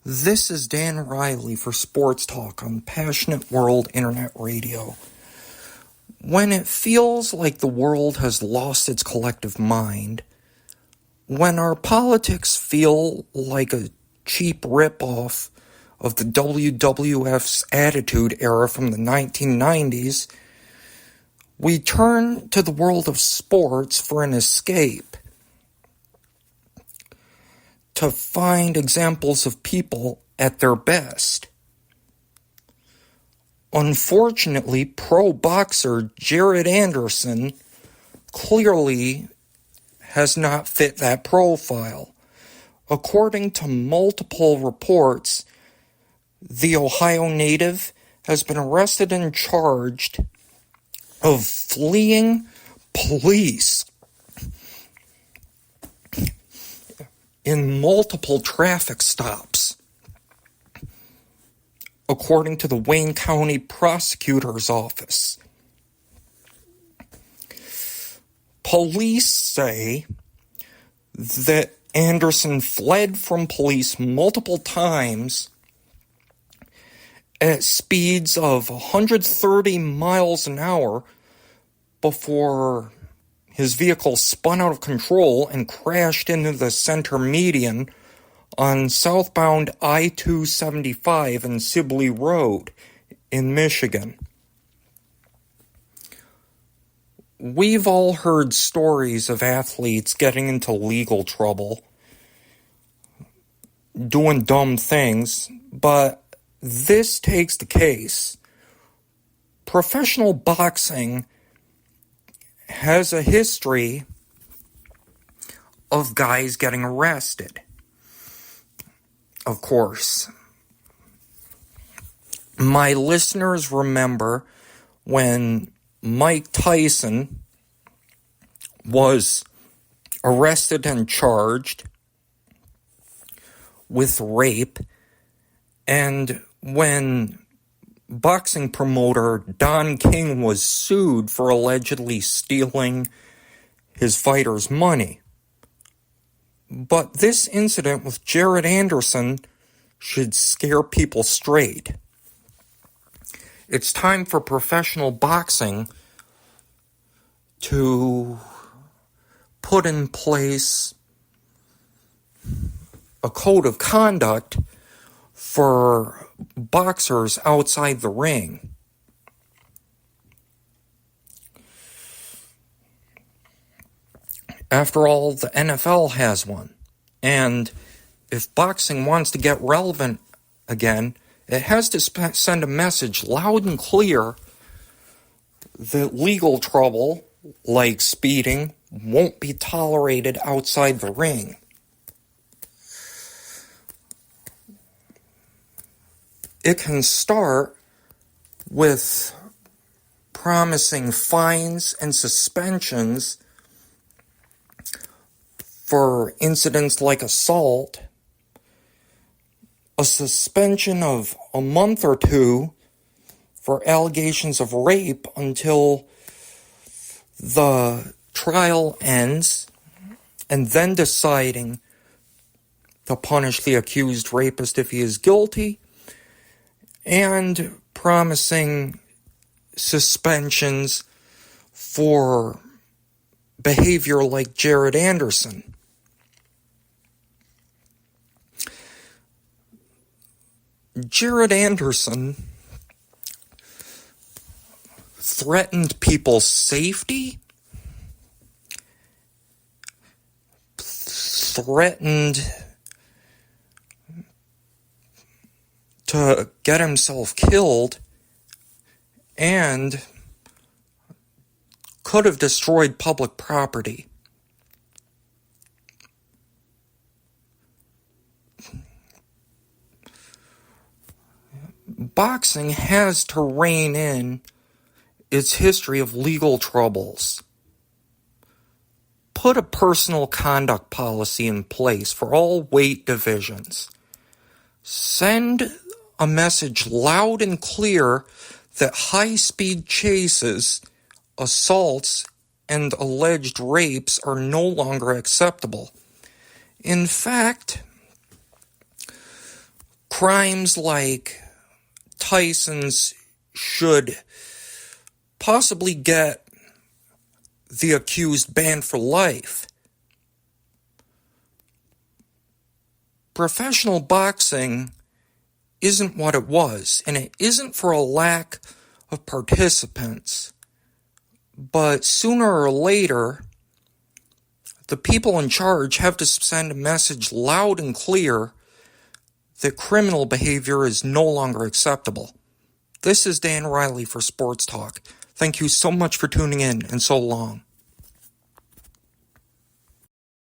This is Dan Riley for Sports Talk on Passionate World Internet Radio. When it feels like the world has lost its collective mind, when our politics feel like a cheap ripoff of the WWF's Attitude Era from the 1990s, we turn to the world of sports for an escape, to find examples of people at their best. Unfortunately, pro boxer Jared Anderson clearly has not fit that profile. According to multiple reports, the Ohio native has been arrested and charged of fleeing police in multiple traffic stops, according to the Wayne County Prosecutor's Office. Police say that Anderson fled from police multiple times at speeds of 130 miles an hour before his vehicle spun out of control and crashed into the center median on southbound I-275 and Sibley Road in Michigan. We've all heard stories of athletes getting into legal trouble, doing dumb things, but this takes the case. Professional boxing has a history of guys getting arrested. Of course, my listeners remember when Mike Tyson was arrested and charged with rape, and when boxing promoter Don King was sued for allegedly stealing his fighters' money. But this incident with Jared Anderson should scare people straight. It's time for professional boxing to put in place a code of conduct for boxers outside the ring. After all, the NFL has one. And if boxing wants to get relevant again, it has to send a message loud and clear that legal trouble, like speeding, won't be tolerated outside the ring. It can start with promising fines and suspensions for incidents like assault, a suspension of a month or two for allegations of rape until the trial ends, and then deciding to punish the accused rapist if he is guilty, and promising suspensions for behavior like Jared Anderson. Jared Anderson threatened people's safety, threatened to get himself killed, and could have destroyed public property. Boxing has to rein in its history of legal troubles. Put a personal conduct policy in place for all weight divisions. Send a message loud and clear that high-speed chases, assaults, and alleged rapes are no longer acceptable. In fact, crimes like Tyson's should possibly get the accused banned for life. Professional boxing isn't what it was, and it isn't for a lack of participants. But sooner or later, the people in charge have to send a message loud and clear that criminal behavior is no longer acceptable. This is Dan Riley for Sports Talk. Thank you so much for tuning in, and so long.